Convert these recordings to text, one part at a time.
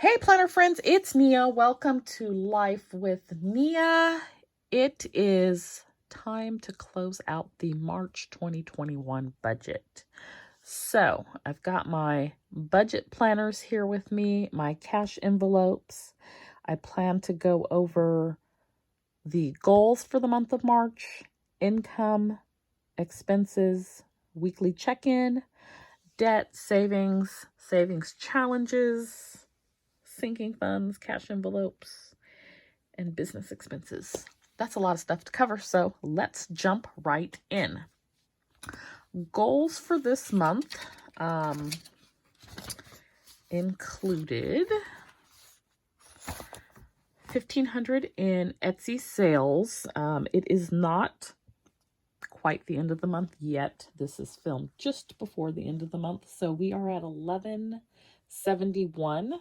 Hey planner friends, it's Nia. Welcome to Life with Nia. It is time to close out the March 2021 budget. So I've got my budget planners here with me, my cash envelopes. I plan to go over the goals for the month of March, income, expenses, weekly check-in, debt, savings challenges, sinking funds, cash envelopes, and business expenses. That's a lot of stuff to cover, so let's jump right in. Goals for this month included $1,500 in Etsy sales. It is not quite the end of the month yet. This is filmed just before the end of the month, so we are at $1,171.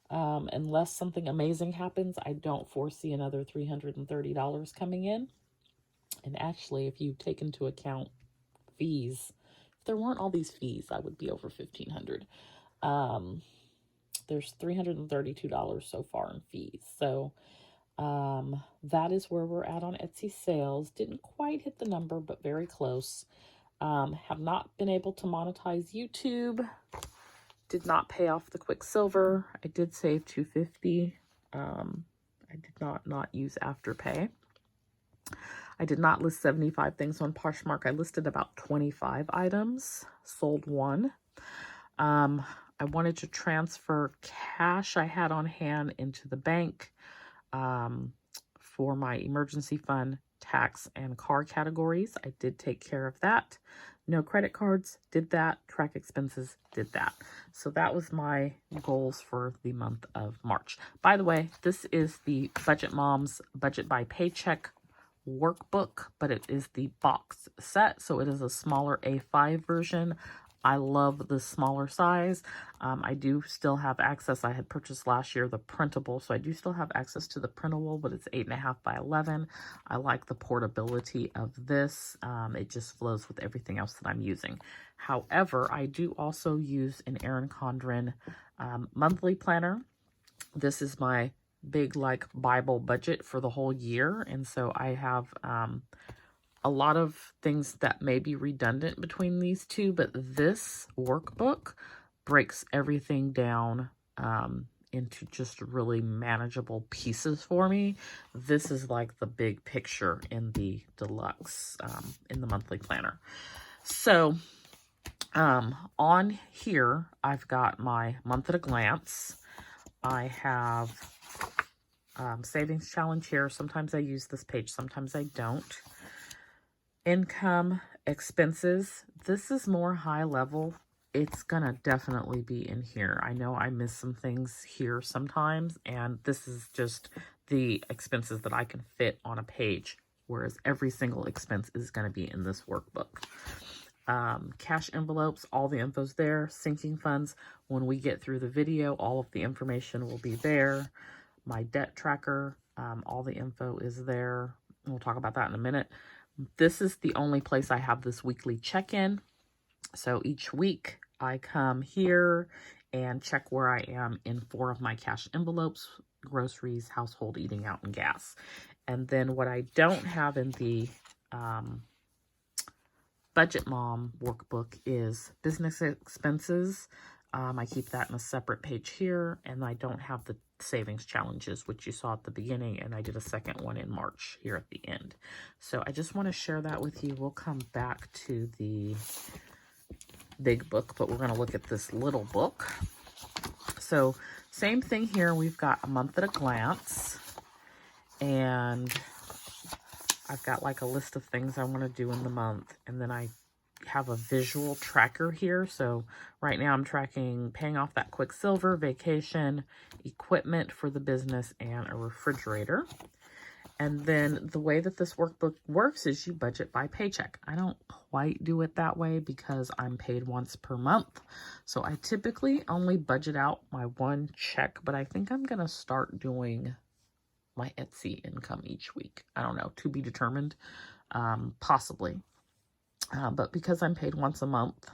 Unless something amazing happens, I don't foresee another $330 coming in. And actually, if you take into account fees, if there weren't all these fees, I would be over $1,500. There's $332 so far in fees. So that is where we're at on Etsy sales. Didn't quite hit the number, but very close. Have not been able to monetize YouTube. Did not pay off the Quicksilver. I did save $250. I did not use Afterpay. I did not list 75 things on Poshmark. I listed about 25 items, sold one. I wanted to transfer cash I had on hand into the bank for my emergency fund, tax, and car categories. I did take care of that. No credit cards, did that. Track expenses, did that. So that was my goals for the month of March. By the way, this is the Budget Mom's Budget by Paycheck workbook, but it is the box set, so it is a smaller A5 version. I love the smaller size. I do still have access. I had purchased last year the printable, so I do still have access to the printable, but it's 8.5 by 11. I like the portability of this. It just flows with everything else that I'm using. However, I do also use an Erin Condren monthly planner. This is my big Bible budget for the whole year, and so I have a lot of things that may be redundant between these two, but this workbook breaks everything down into just really manageable pieces for me. This is like the big picture in the deluxe, in the monthly planner. So on here, I've got my month at a glance. I have savings challenge here. Sometimes I use this page, sometimes I don't. Income, expenses. This is more high level. It's gonna definitely be in here. I know I miss some things here sometimes, and this is just the expenses that I can fit on a page, whereas every single expense is gonna be in this workbook. Cash envelopes, all the info's there. Sinking funds, when we get through the video, all of the information will be there. My debt tracker, all the info is there. We'll talk about that in a minute. This is the only place I have this weekly check-in. So each week I come here and check where I am in 4 of my cash envelopes: groceries, household, eating out, and gas. And then what I don't have in the Budget Mom workbook is business expenses. I keep that in a separate page here, and I don't have the savings challenges, which you saw at the beginning, and I did a second one in March here at the end. So I just want to share that with you. We'll come back to the big book, but we're going to look at this little book. So same thing here. We've got a month at a glance, and I've got like a list of things I want to do in the month, and then I have a visual tracker here. So right now I'm tracking paying off that Quicksilver, vacation, equipment for the business, and a refrigerator. And then the way that this workbook works is you budget by paycheck. I don't quite do it that way because I'm paid once per month. So I typically only budget out my one check, but I think I'm going to start doing my Etsy income each week. I don't know, to be determined, possibly. But because I'm paid once a month,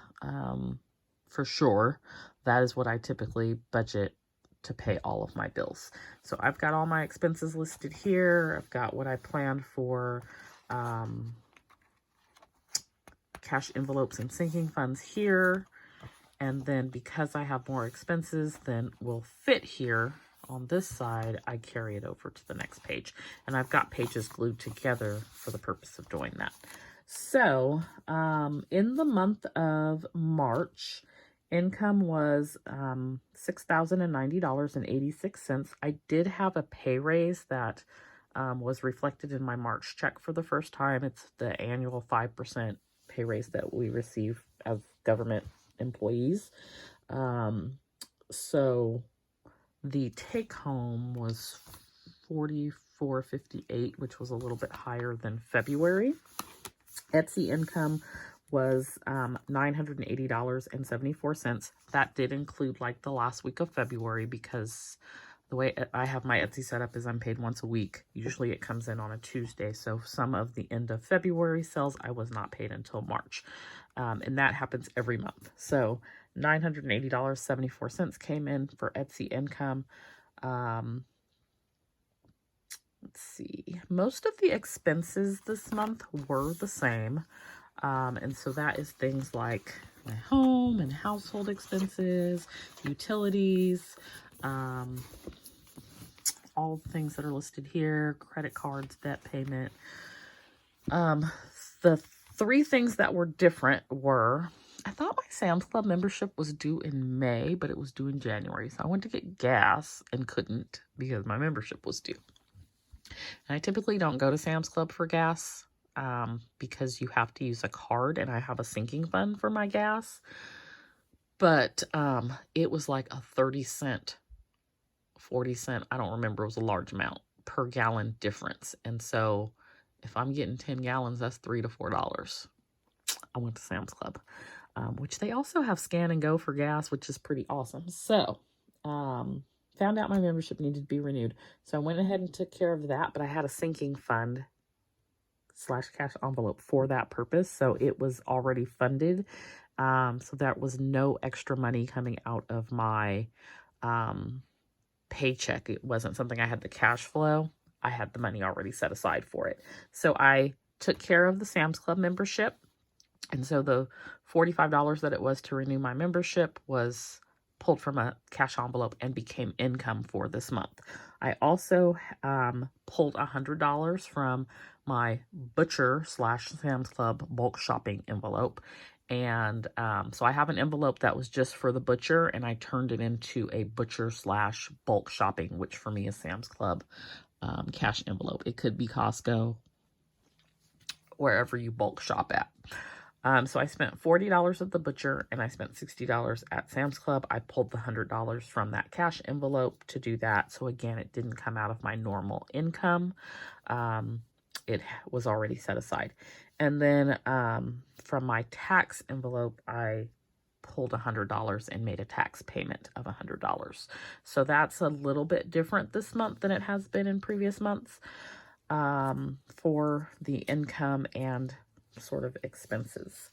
for sure, that is what I typically budget to pay all of my bills. So I've got all my expenses listed here. I've got what I planned for cash envelopes and sinking funds here. And then because I have more expenses than will fit here on this side, I carry it over to the next page. And I've got pages glued together for the purpose of doing that. So in the month of March, income was $6,090.86. I did have a pay raise that was reflected in my March check for the first time. It's the annual 5% pay raise that we receive as government employees. So the take home was $44.58, which was a little bit higher than February. Etsy income was $980.74. That did include like the last week of February, because the way I have my Etsy set up is I'm paid once a week. Usually it comes in on a Tuesday. So some of the end of February sales, I was not paid until March. And that happens every month. So $980.74 came in for Etsy income. Let's see. Most of the expenses this month were the same. And so that is things like my home and household expenses, utilities, all the things that are listed here, credit cards, debt payment. The three things that were different were, I thought my Sam's Club membership was due in May, but it was due in January. So I went to get gas and couldn't because my membership was due. And I typically don't go to Sam's Club for gas because you have to use a card, and I have a sinking fund for my gas. But it was like a 30-cent, 40-cent, I don't remember, it was a large amount per gallon difference. And so if I'm getting 10 gallons, that's $3 to $4. I went to Sam's Club, which they also have scan and go for gas, which is pretty awesome. So found out my membership needed to be renewed. So I went ahead and took care of that, but I had a sinking fund / cash envelope for that purpose. So it was already funded. So that was no extra money coming out of my paycheck. It wasn't something I had to cash flow. I had the money already set aside for it. So I took care of the Sam's Club membership. And so the $45 that it was to renew my membership was pulled from a cash envelope and became income for this month. I also pulled $100 from my Butcher / Sam's Club bulk shopping envelope. And so I have an envelope that was just for the Butcher, and I turned it into a Butcher / bulk shopping, which for me is Sam's Club cash envelope. It could be Costco, wherever you bulk shop at. So I spent $40 at the Butcher and I spent $60 at Sam's Club. I pulled the $100 from that cash envelope to do that. So again, it didn't come out of my normal income. It was already set aside. And then from my tax envelope, I pulled $100 and made a tax payment of $100. So that's a little bit different this month than it has been in previous months for the income and sort of expenses.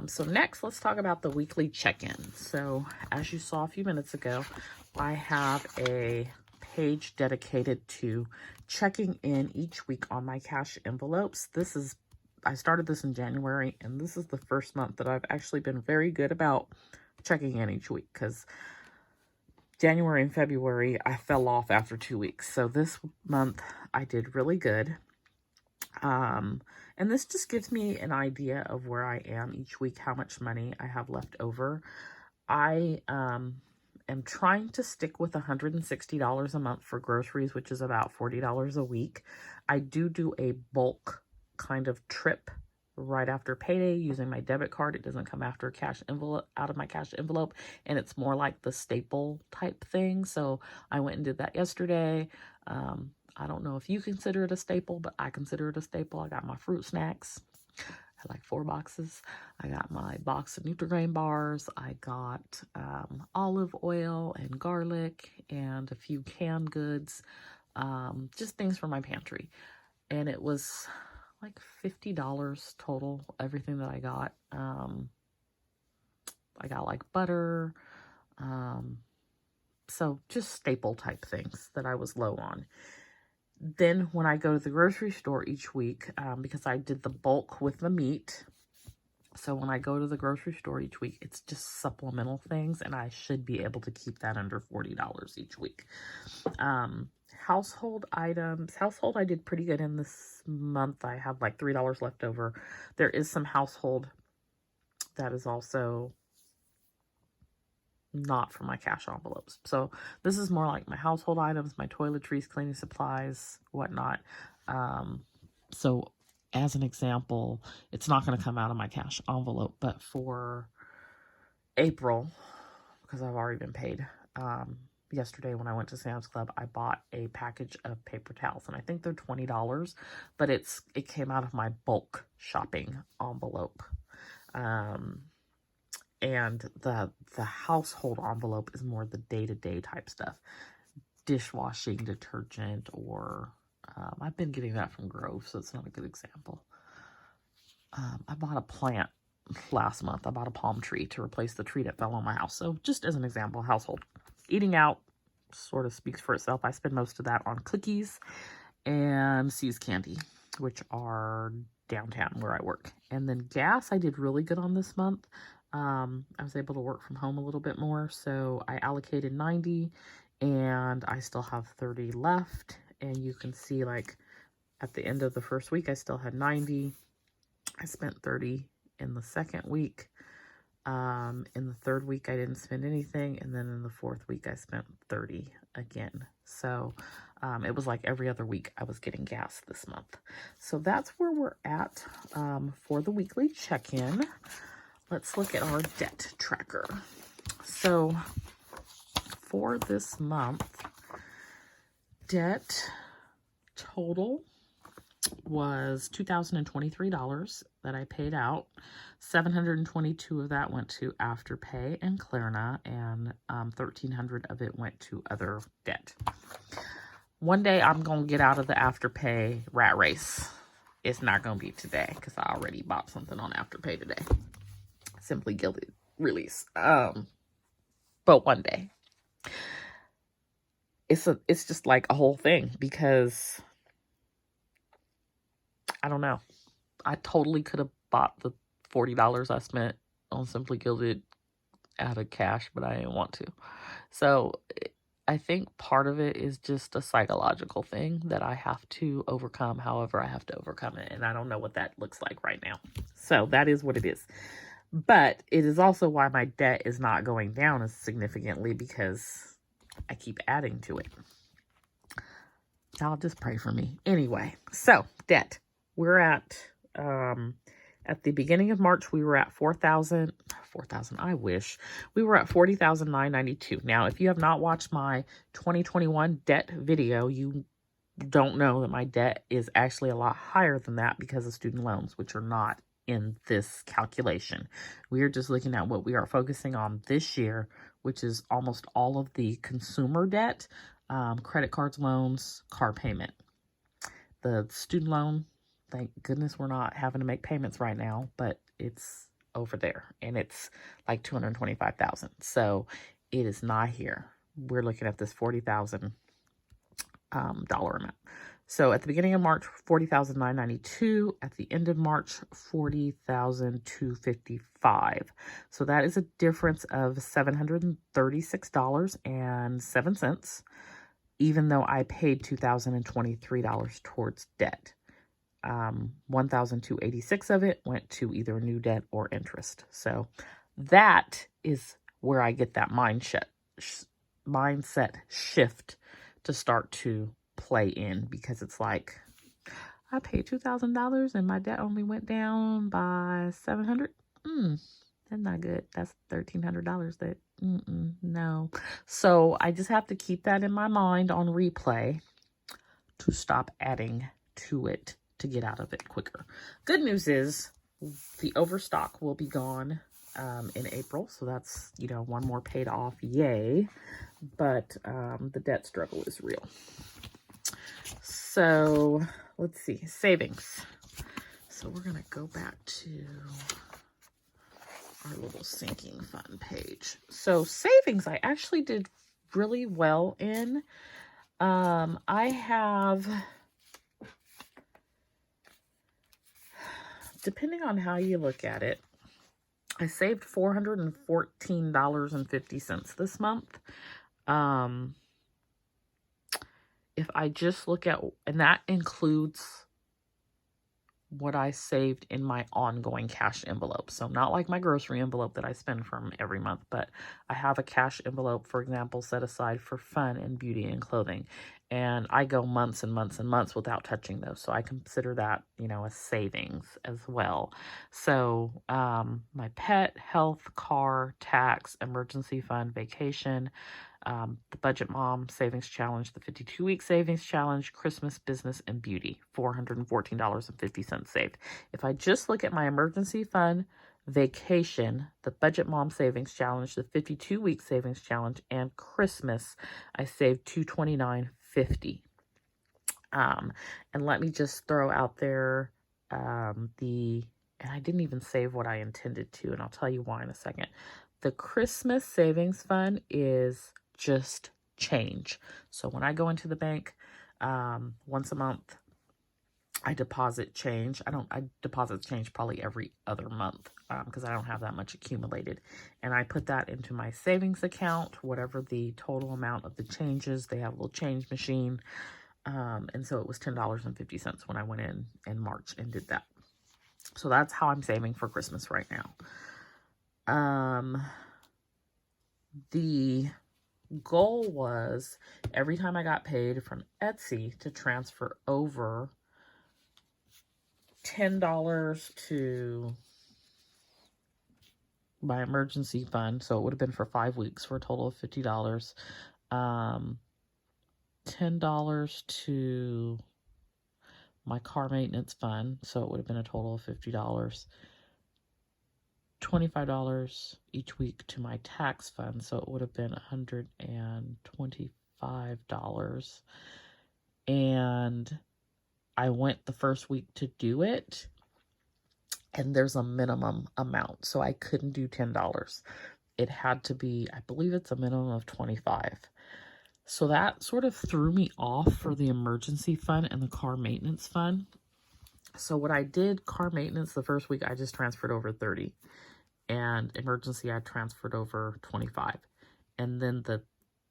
So next, let's talk about the weekly check-in. So as you saw a few minutes ago, I have a page dedicated to checking in each week on my cash envelopes. I started this in January, and this is the first month that I've actually been very good about checking in each week, because January and February, I fell off after 2 weeks. So this month I did really good. And this just gives me an idea of where I am each week, how much money I have left over. I am trying to stick with $160 a month for groceries, which is about $40 a week. I do a bulk kind of trip right after payday using my debit card. It doesn't come after a cash envelope, out of my cash envelope, and it's more like the staple type thing. So I went and did that yesterday. I don't know if you consider it a staple, but I consider it a staple. I got my fruit snacks. I had like 4 boxes. I got my box of Nutri-Grain bars. I got olive oil and garlic and a few canned goods, just things for my pantry. And it was like $50 total, everything that I got. I got like butter, So just staple type things that I was low on. Then when I go to the grocery store each week, because I did the bulk with the meat, so when I go to the grocery store each week, it's just supplemental things, and I should be able to keep that under $40 each week. Household items. Household, I did pretty good in this month. I have like $3 left over. There is some household that is also not for my cash envelopes. So this is more like my household items, my toiletries, cleaning supplies, whatnot. So as an example, it's not going to come out of my cash envelope, but for April, because I've already been paid, yesterday when I went to Sam's Club, I bought a package of paper towels, and I think they're $20, but it came out of my bulk shopping envelope. And the household envelope is more the day-to-day type stuff. Dishwashing detergent, or I've been getting that from Grove, so it's not a good example. I bought a plant last month. I bought a palm tree to replace the tree that fell on my house. So just as an example, household. Eating out sort of speaks for itself. I spend most of that on cookies and See's Candy, which are downtown where I work. And then gas, I did really good on this month. I was able to work from home a little bit more, so I allocated 90, and I still have 30 left. And you can see, like, at the end of the first week, I still had 90. I spent 30 in the second week. In the third week, I didn't spend anything, and then in the fourth week, I spent 30 again. So it was like every other week I was getting gas this month. So that's where we're at for the weekly check-in. Let's look at our debt tracker. So for this month, debt total was $2,023 that I paid out. $722 of that went to Afterpay and Klarna, and $1,300 of it went to other debt. One day I'm going to get out of the Afterpay rat race. It's not going to be today because I already bought something on Afterpay today. Simply Gilded release. But one day. It's just like a whole thing, because I don't know. I totally could have bought the $40 I spent on Simply Gilded out of cash, but I didn't want to. So I think part of it is just a psychological thing that I have to overcome, however I have to overcome it. And I don't know what that looks like right now. So that is what it is. But it is also why my debt is not going down as significantly, because I keep adding to it. Y'all just pray for me. Anyway, so debt. We're at the beginning of March, we were at $4,000, I wish. We were at $40,992. Now, if you have not watched my 2021 debt video, you don't know that my debt is actually a lot higher than that because of student loans, which are not in this calculation. We are just looking at what we are focusing on this year, which is almost all of the consumer debt, credit cards, loans, car payment. The student loan, thank goodness we're not having to make payments right now, but it's over there, and it's like $225,000. So it is not here. We're looking at this $40,000 dollar amount. So at the beginning of March, $40,992. At the end of March, $40,255. So that is a difference of $736.07, even though I paid $2,023 towards debt. $1,286 of it went to either new debt or interest. So that is where I get that mindset shift to start to play in, because it's like, I paid $2,000 and my debt only went down by $700. That's not good. That's $1,300 that, no. So I just have to keep that in my mind on replay to stop adding to it, to get out of it quicker. Good news is the overstock will be gone in April. So that's, one more paid off. Yay. But the debt struggle is real. So let's see. Savings. So we're going to go back to our little sinking fund page. So savings, I actually did really well in. I have, depending on how you look at it, I saved $414.50 this month. If I just look at, and that includes what I saved in my ongoing cash envelope. So not like my grocery envelope that I spend from every month, but I have a cash envelope, for example, set aside for fun and beauty and clothing. And I go months and months and months without touching those. So I consider that, a savings as well. So my pet, health, car, tax, emergency fund, vacation, the Budget Mom Savings Challenge, the 52-week Savings Challenge, Christmas, business, and beauty, $414.50 saved. If I just look at my emergency fund, vacation, the Budget Mom Savings Challenge, the 52-week Savings Challenge, and Christmas, I saved $229.50. And let me just throw out there and I didn't even save what I intended to, and I'll tell you why in a second. The Christmas Savings Fund is just change. So when I go into the bank once a month, I deposit change. I deposit change probably every other month because I don't have that much accumulated. And I put that into my savings account, whatever the total amount of the changes. They have a little change machine. And so it was $10.50 when I went in March and did that. So that's how I'm saving for Christmas right now. The goal was every time I got paid from Etsy to transfer over $10 to my emergency fund. So it would have been for 5 weeks for a total of $50. $10 to my car maintenance fund. So it would have been a total of $50. $25 each week to my tax fund, so it would have been $125. And I went the first week to do it, and there's a minimum amount, so I couldn't do $10. It had to be, I believe it's a minimum of $25. So that sort of threw me off for the emergency fund and the car maintenance fund. So what I did, car maintenance, the first week I just transferred over $30. And emergency, I transferred over $25. And then the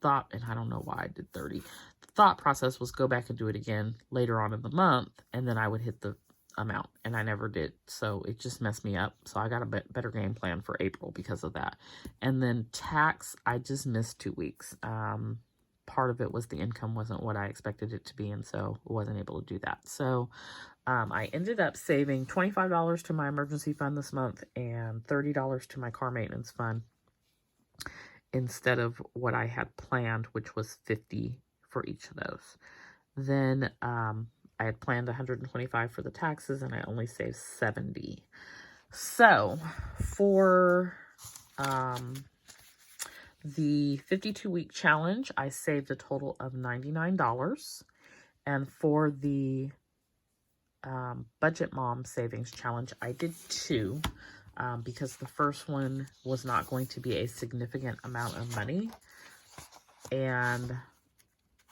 thought, and I don't know why I did $30. The thought process was go back and do it again later on in the month, and then I would hit the amount, and I never did. So it just messed me up. So I got a better game plan for April because of that. And then tax, I just missed 2 weeks. Part of it was the income wasn't what I expected it to be, and so I wasn't able to do that. So I ended up saving $25 to my emergency fund this month and $30 to my car maintenance fund instead of what I had planned, which was $50 for each of those. Then I had planned $125 for the taxes, and I only saved $70. So for the 52-week challenge, I saved a total of $99. And for the Budget Mom Savings Challenge, I did 2 because the first one was not going to be a significant amount of money. And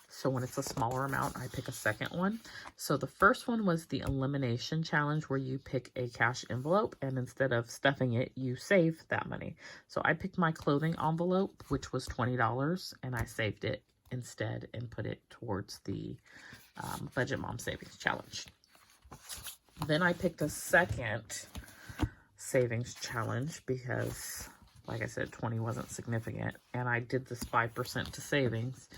so when it's a smaller amount, I pick a second one. So the first one was the Elimination Challenge, where you pick a cash envelope, and instead of stuffing it, you save that money. So I picked my clothing envelope, which was $20, and I saved it instead and put it towards the Budget Mom Savings Challenge. Then I picked a second savings challenge because, like I said, 20 wasn't significant, and I did this 5% to savings.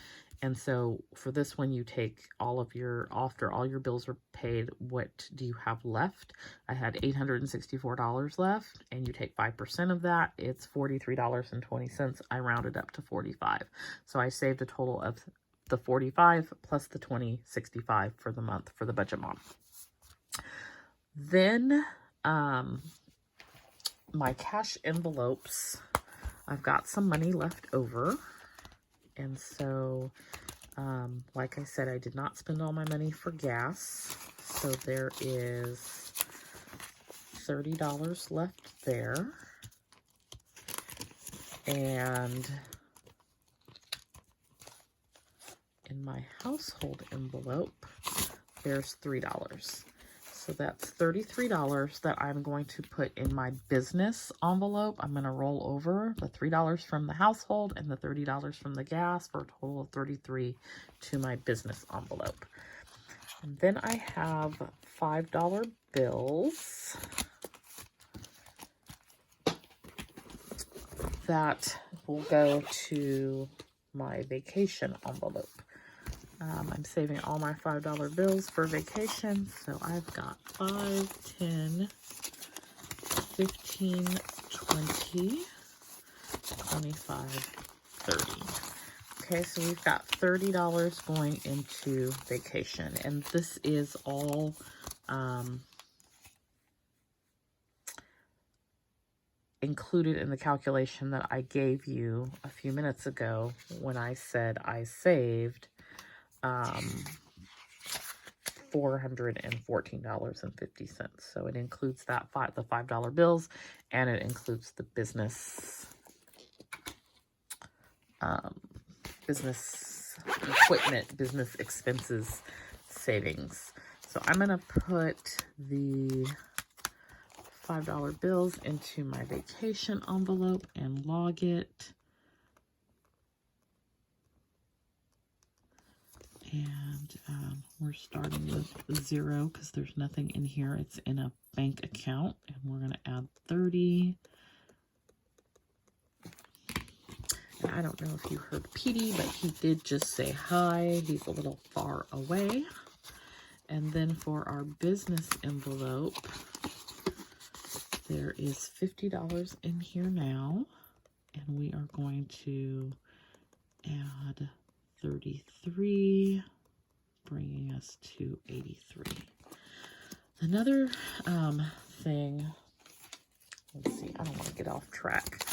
And so for this one, you take after all your bills are paid, what do you have left? I had $864 left, and you take 5% of that, it's $43.20. I rounded up to 45. So I saved a total of the 45 plus the 20.65 for the month for the Budget Mom. Then my cash envelopes, I've got some money left over. And so, like I said, I did not spend all my money for gas. So there is $30 left there. And in my household envelope, there's $3. So that's $33 that I'm going to put in my business envelope. I'm going to roll over the $3 from the household and the $30 from the gas for a total of $33 to my business envelope. And then I have $5 bills that will go to my vacation envelope. I'm saving all my $5 bills for vacation. So I've got 5, 10, 15, 20, 25, 30. Okay, so we've got $30 going into vacation. And this is all included in the calculation that I gave you a few minutes ago when I said I saved $414.50. So it includes that the $5 bills, and it includes the business business equipment, business expenses savings. So I'm gonna put the $5 bills into my vacation envelope and log it. And we're starting with 0 because there's nothing in here. It's in a bank account, and we're going to add 30. And I don't know if you heard Petey, but he did just say hi. He's a little far away. And then for our business envelope, there is $50 in here now, and we are going to add 33, bringing us to 83. Another thing, let's see, I don't want to get off track,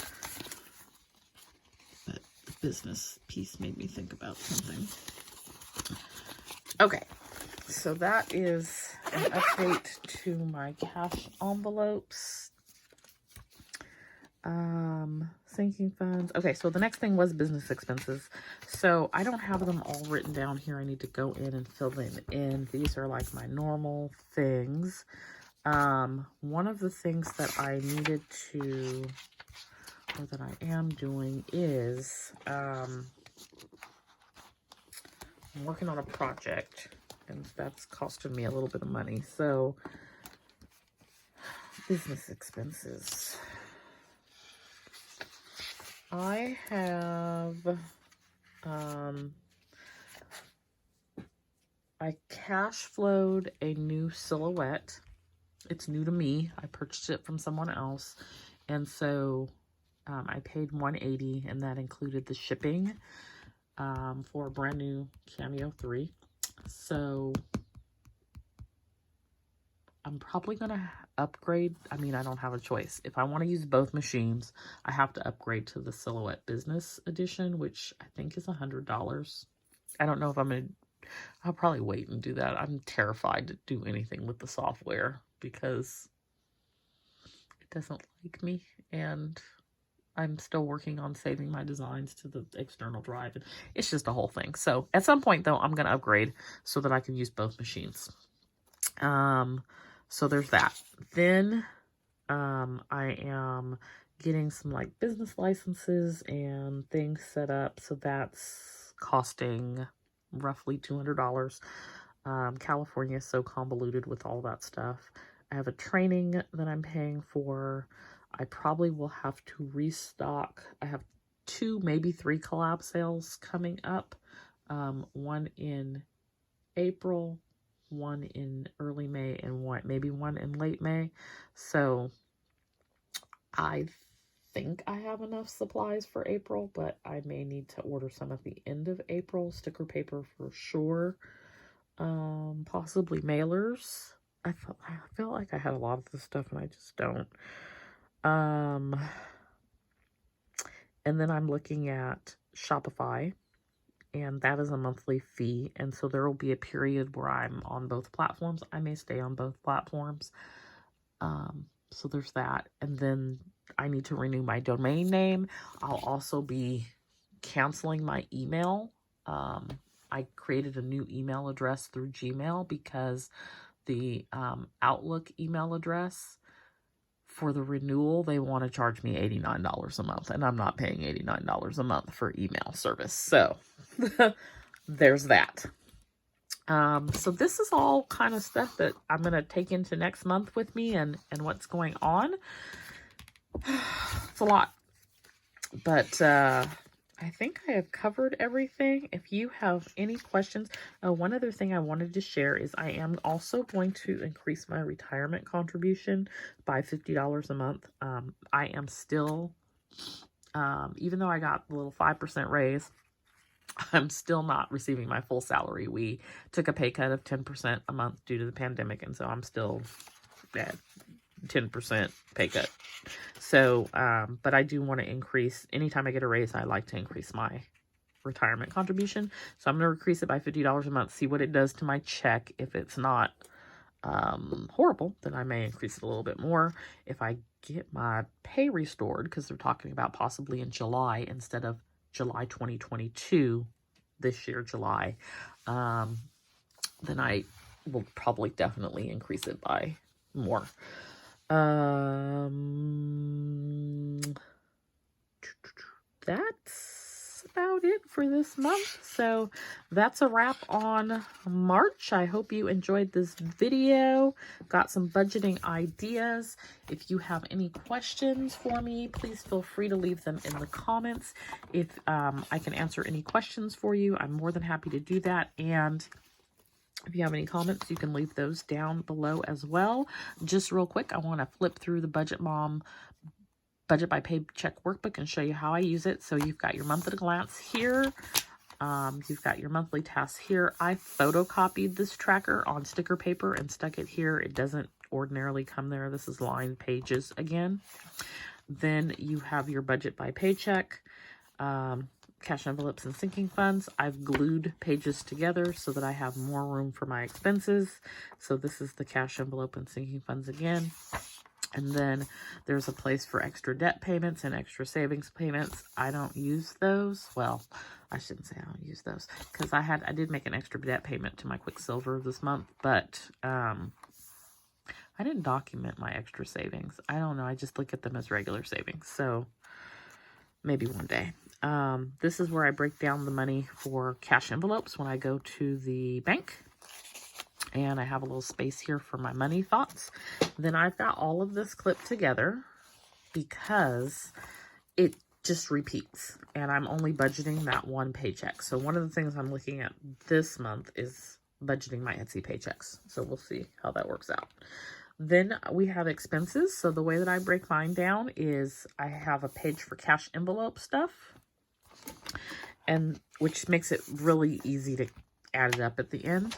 but the business piece made me think about something. Okay, so that is an update to my cash envelopes. Sinking funds. Okay, so the next thing was business expenses. So I don't have them all written down here. I need to go in and fill them in. These are like my normal things. One of the things that I needed to, or that I am doing is, I'm working on a project, and that's costing me a little bit of money. So business expenses. I have, I cash flowed a new silhouette. It's new to me. I purchased it from someone else. And so, I paid $180, and that included the shipping, for a brand new Cameo 3. So I'm probably going to upgrade. I mean, I don't have a choice. If I want to use both machines, I have to upgrade to the Silhouette Business Edition, which I think is $100. I don't know if I'll probably wait and do that. I'm terrified to do anything with the software because it doesn't like me, and I'm still working on saving my designs to the external drive. It's just a whole thing. So at some point, though, I'm going to upgrade so that I can use both machines. So there's that. Then I am getting some like business licenses and things set up. So that's costing roughly $200. California is so convoluted with all that stuff. I have a training that I'm paying for. I probably will have to restock. I have 2, maybe 3 collab sales coming up. One in April, one in early May, and maybe one in late May. So I think I have enough supplies for April, but I may need to order some at the end of April. Sticker paper for sure. Possibly mailers. I felt like I had a lot of this stuff, and I just don't. And then I'm looking at Shopify, and that is a monthly fee. And so there will be a period where I'm on both platforms. I may stay on both platforms. So there's that. And then I need to renew my domain name. I'll also be canceling my email. I created a new email address through Gmail because the Outlook email address for the renewal, they want to charge me $89 a month, and I'm not paying $89 a month for email service. So there's that. So this is all kind of stuff that I'm going to take into next month with me and what's going on. It's a lot, but I think I have covered everything. If you have any questions, one other thing I wanted to share is I am also going to increase my retirement contribution by $50 a month. I am still, even though I got a little 5% raise, I'm still not receiving my full salary. We took a pay cut of 10% a month due to the pandemic, and so I'm still at 10% pay cut. So, but I do want to increase, anytime I get a raise, I like to increase my retirement contribution. So I'm going to increase it by $50 a month, see what it does to my check. If it's not horrible, then I may increase it a little bit more. If I get my pay restored, because they're talking about possibly in July instead of July 2022, this year, July, then I will probably definitely increase it by more. That's about it for this month. So that's a wrap on March. I hope you enjoyed this video, got some budgeting ideas. If you have any questions for me, please feel free to leave them in the comments. If I can answer any questions for you, I'm more than happy to do that. And if you have any comments, you can leave those down below as well. Just real quick, I want to flip through the Budget Mom Budget by Paycheck Workbook and show you how I use it. So you've got your month at a glance here. You've got your monthly tasks here. I photocopied this tracker on sticker paper and stuck it here. It doesn't ordinarily come there. This is lined pages again. Then you have your budget by paycheck, cash envelopes and sinking funds. I've glued pages together so that I have more room for my expenses. So this is the cash envelope and sinking funds again. And then there's a place for extra debt payments and extra savings payments. I don't use those. Well, I shouldn't say I don't use those, because I did make an extra debt payment to my Quicksilver this month, but I didn't document my extra savings. I don't know. I just look at them as regular savings. So maybe one day. This is where I break down the money for cash envelopes when I go to the bank. And I have a little space here for my money thoughts. Then I've got all of this clipped together because it just repeats. And I'm only budgeting that one paycheck. So one of the things I'm looking at this month is budgeting my Etsy paychecks. So we'll see how that works out. Then we have expenses. So the way that I break mine down is I have a page for cash envelope stuff, and which makes it really easy to add it up at the end.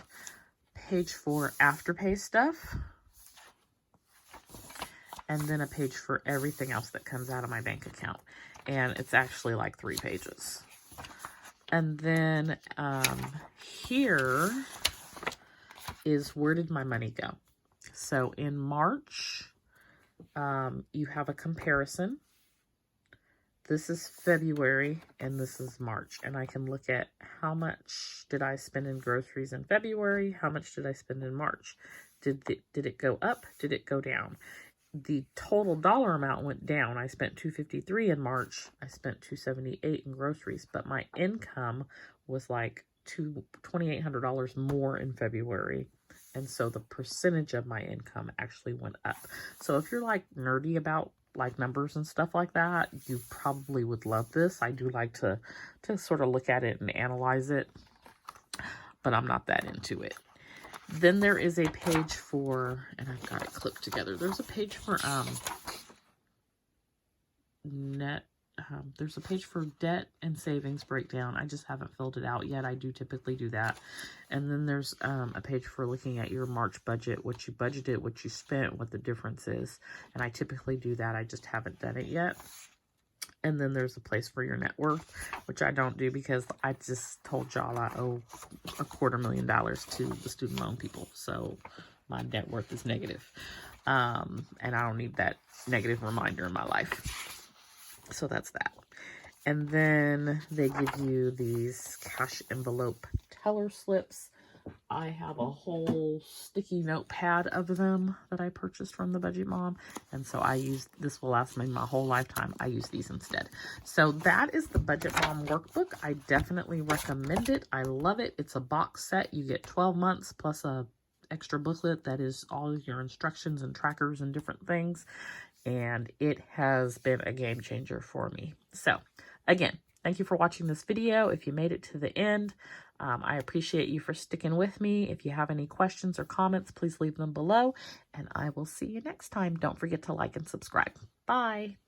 Page for Afterpay stuff, and then a page for everything else that comes out of my bank account, and it's actually like 3 pages. And then here is where did my money go. So in March, you have a comparison. This is February and this is March, and I can look at how much did I spend in groceries in February, how much did I spend in March, did it go up, did it go down? The total dollar amount went down. I spent $253 in March, I spent $278 in groceries, but my income was like $2,800 more in February, and so the percentage of my income actually went up. So if you're like nerdy about like numbers and stuff like that, you probably would love this. I do like to sort of look at it and analyze it, but I'm not that into it. Then there is a page for, and I've got it clipped together. There's a page for there's a page for debt and savings breakdown. I just haven't filled it out yet. I do typically do that. And then there's a page for looking at your March budget, what you budgeted, what you spent, what the difference is. And I typically do that. I just haven't done it yet. And then there's a place for your net worth, which I don't do because I just told y'all I owe $250,000 to the student loan people. So my net worth is negative. And I don't need that negative reminder in my life. So that's that. And then they give you these cash envelope color slips. I have a whole sticky notepad of them that I purchased from the Budget Mom. And so this will last me my whole lifetime. I use these instead. So that is the Budget Mom Workbook. I definitely recommend it. I love it. It's a box set. You get 12 months plus a extra booklet that is all your instructions and trackers and different things. And it has been a game changer for me. So again, thank you for watching this video. If you made it to the end, I appreciate you for sticking with me. If you have any questions or comments, please leave them below, and I will see you next time. Don't forget to like and subscribe. Bye.